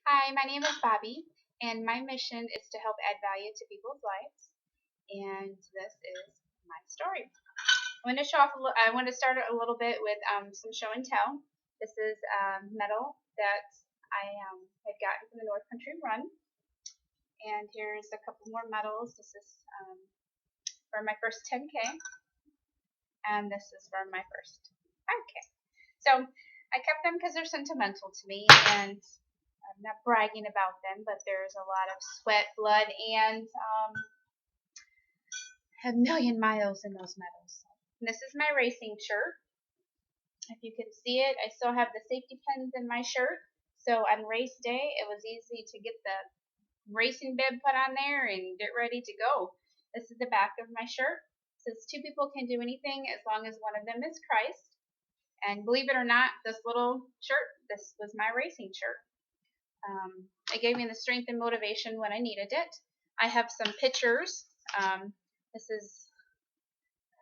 Hi, my name is Bobby, and my mission is to help add value to people's lives. And this is my story. I want to start a little bit with some show and tell. This is medal that I had gotten from the North Country Run, and here's a couple more medals. This is for my first 10K, and this is for my first 5K. So I kept them because they're sentimental to me, and I'm not bragging about them, but there's a lot of sweat, blood, and a million miles in those medals. And this is my racing shirt. If you can see it, I still have the safety pins in my shirt. So on race day, it was easy to get the racing bib put on there and get ready to go. This is the back of my shirt. It says two people can do anything as long as one of them is Christ. And believe it or not, this little shirt, this was my racing shirt. It gave me the strength and motivation when I needed it. I have some pictures. This is,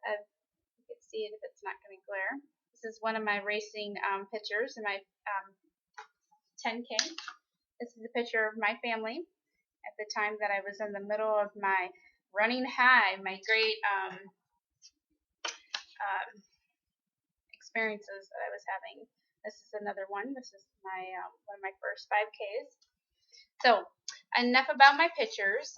you can see it if it's not going to glare. This is one of my racing pictures in my 10K. This is a picture of my family at the time that I was in the middle of my running high, my great experiences that I was having. This is another one. This is my one of my first 5Ks. So enough about my pictures,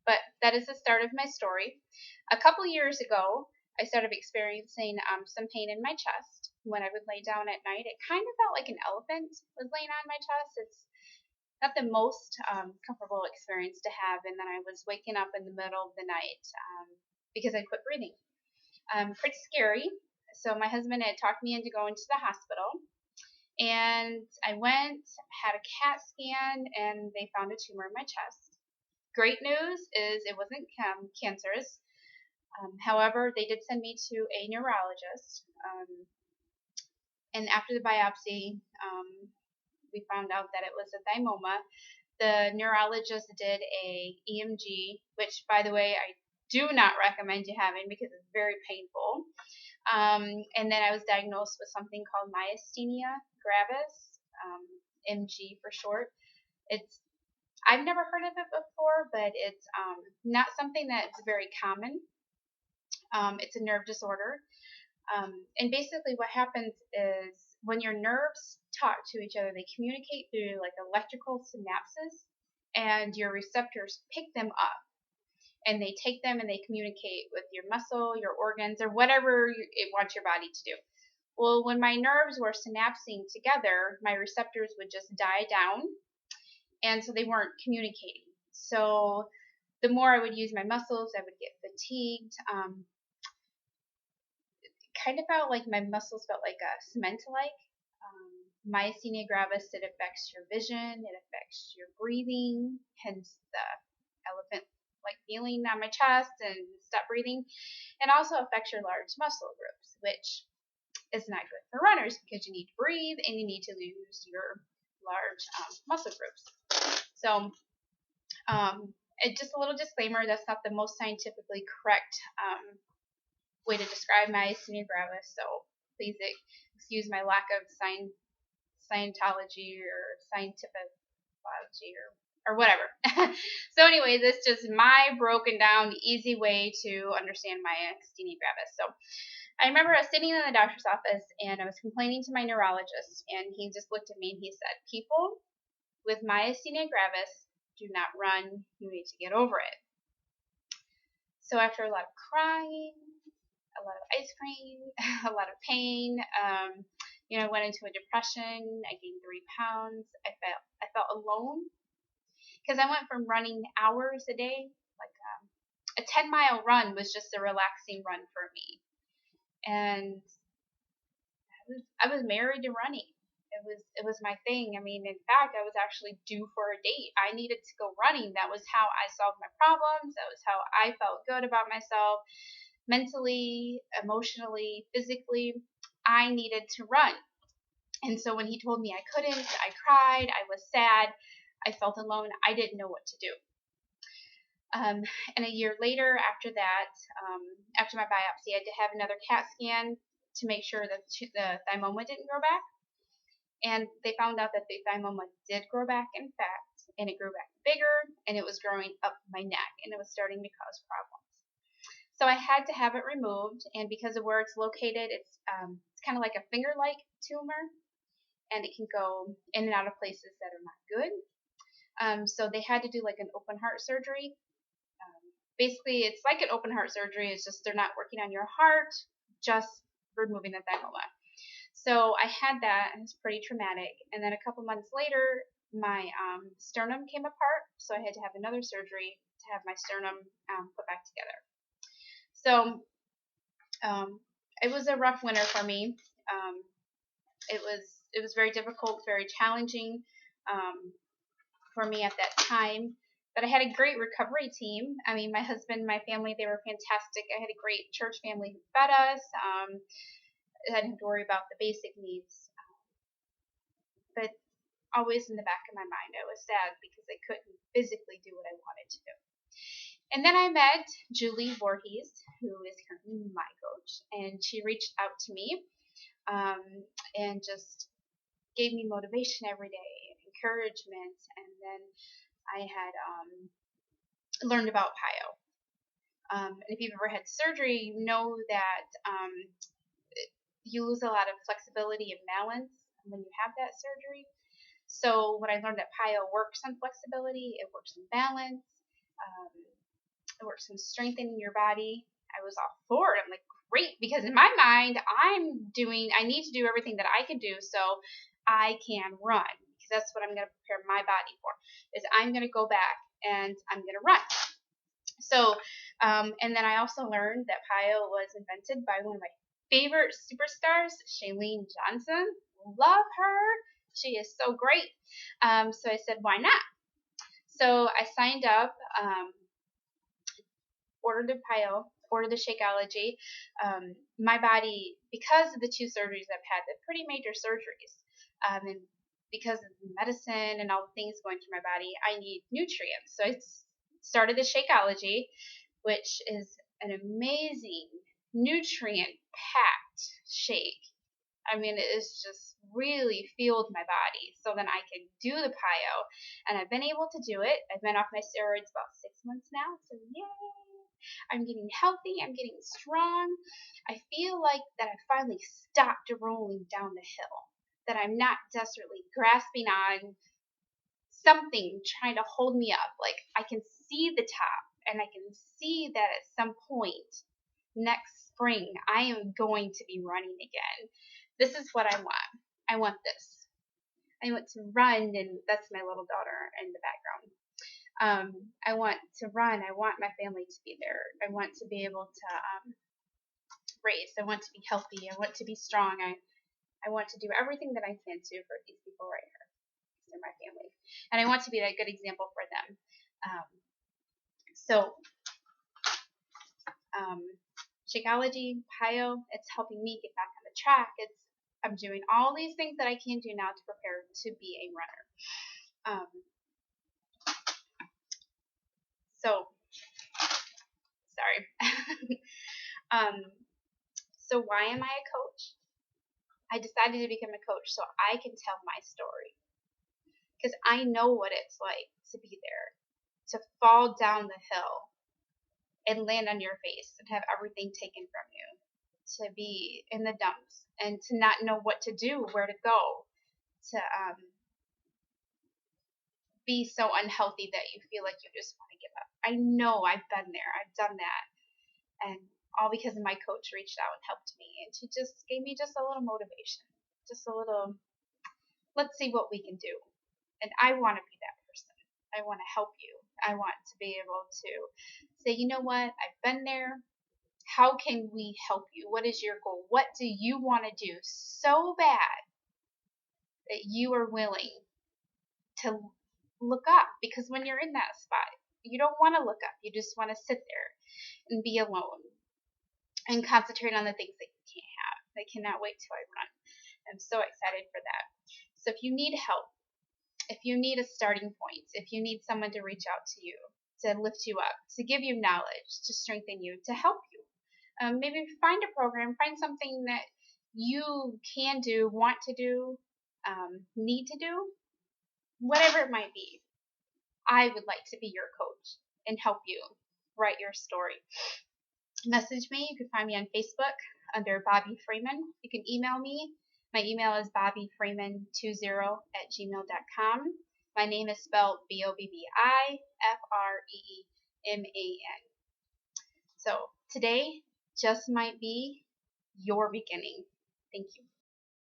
but that is the start of my story. A couple years ago, I started experiencing some pain in my chest. When I would lay down at night, it kind of felt like an elephant was laying on my chest. It's not the most comfortable experience to have, and then I was waking up in the middle of the night because I quit breathing. Pretty scary. So my husband had talked me into going to the hospital, and I went, had a CAT scan, and they found a tumor in my chest. Great news is it wasn't cancerous. However, they did send me to a neurologist, and after the biopsy, we found out that it was a thymoma. The neurologist did a EMG, which, by the way, I do not recommend you having because it's very painful. And then I was diagnosed with something called myasthenia gravis, MG for short. I've never heard of it before, but it's not something that's very common. It's a nerve disorder. And basically what happens is when your nerves talk to each other, they communicate through like electrical synapses, and your receptors pick them up. And they take them and they communicate with your muscle, your organs, or whatever it wants your body to do. Well, when my nerves were synapsing together, my receptors would just die down, and so they weren't communicating. So the more I would use my muscles, I would get fatigued. Kind of felt like my muscles felt like a cement-like. Myasthenia gravis, it affects your vision, it affects your breathing, hence the elephant like feeling on my chest and stop breathing. It also affects your large muscle groups, which is not good for runners because you need to breathe and you need to lose your large muscle groups. So just a little disclaimer, that's not the most scientifically correct way to describe myasthenia gravis, so please excuse my lack of Scientology or scientificology or whatever. So anyway, this is just my broken down, easy way to understand myasthenia gravis. So I remember I was sitting in the doctor's office and I was complaining to my neurologist, and he just looked at me and he said, people with myasthenia gravis do not run. You need to get over it. So after a lot of crying, a lot of ice cream, a lot of pain, I went into a depression. I gained 3 pounds. I felt alone because I went from running hours a day, like a 10-mile run was just a relaxing run for me, and I was married to running. It was my thing. I mean, in fact, I was actually due for a date. I needed to go running. That was how I solved my problems. That was how I felt good about myself, mentally, emotionally, physically. I needed to run. And so when he told me I couldn't, I cried, I was sad, I felt alone, I didn't know what to do. And a year later, after that, after my biopsy, I had to have another CAT scan to make sure that the thymoma didn't grow back. And they found out that the thymoma did grow back, in fact, and it grew back bigger, and it was growing up my neck, and it was starting to cause problems. So I had to have it removed, and because of where it's located, it's kind of like a finger-like tumor, and it can go in and out of places that are not good. So they had to do like an open heart surgery. Basically, it's like an open heart surgery. It's just they're not working on your heart, just removing the thymoma. So I had that, and it's pretty traumatic. And then a couple months later, my sternum came apart, so I had to have another surgery to have my sternum put back together. So it was a rough winter for me. It was very difficult, very challenging for me at that time. But I had a great recovery team. I mean, my husband, my family, they were fantastic. I had a great church family who fed us. I didn't have to worry about the basic needs. But always in the back of my mind, I was sad because I couldn't physically do what I wanted to do. And then I met Julie Voorhees, who is currently my coach, and she reached out to me and just gave me motivation every day and encouragement. And then I had learned about PIO. And if you've ever had surgery, you know that you lose a lot of flexibility and balance when you have that surgery. So when I learned that PIO works on flexibility, it works on balance, it works on strengthening your body, I was all for it. I'm like, great, because in my mind, I need to do everything that I can do so I can run, because that's what I'm going to prepare my body for, is I'm going to go back and I'm going to run. So, and then I also learned that PIO was invented by one of my favorite superstars, Shailene Johnson. Love her. She is so great. So I said, why not? So I signed up, ordered the PIO, ordered the Shakeology. My body, because of the 2 surgeries I've had, they're pretty major surgeries, and because of the medicine and all the things going through my body, I need nutrients. So I started the Shakeology, which is an amazing nutrient-packed shake. I mean, it's just really fueled my body so then I could do the PIO. And I've been able to do it. I've been off my steroids about 6 months now, so yay! I'm getting healthy. I'm getting strong. I feel like that I finally stopped rolling down the hill, that I'm not desperately grasping on something trying to hold me up. Like, I can see the top, and I can see that at some point next spring I am going to be running again. This is what I want. I want this. I want to run, and that's my little daughter in the background. I want to run. I want my family to be there. I want to be able to race. I want to be healthy. I want to be strong. I want to do everything that I can to for these people right here. They're my family. And I want to be that good example for them. Shakeology, PIO, it's helping me get back on the track. I'm doing all these things that I can do now to prepare to be a runner. So why am I a coach? I decided to become a coach so I can tell my story, because I know what it's like to be there, to fall down the hill and land on your face and have everything taken from you, to be in the dumps and to not know what to do, where to go, to be so unhealthy that you feel like you just want to give up. I know I've been there. I've done that. And all because my coach reached out and helped me. And she just gave me just a little motivation. Just a little, let's see what we can do. And I want to be that person. I want to help you. I want to be able to say, you know what? I've been there. How can we help you? What is your goal? What do you want to do so bad that you are willing to look up? Because when you're in that spot, you don't want to look up. You just want to sit there and be alone and concentrate on the things that you can't have. I cannot wait till I run. I'm so excited for that. So if you need help, if you need a starting point, if you need someone to reach out to you, to lift you up, to give you knowledge, to strengthen you, to help you, maybe find a program, find something that you can do, want to do, need to do, whatever it might be. I would like to be your coach and help you write your story. Message me. You can find me on Facebook under Bobby Freeman. You can email me. My email is bobbyfreeman20@gmail.com. My name is spelled Bobbifreeman. So today just might be your beginning. Thank you.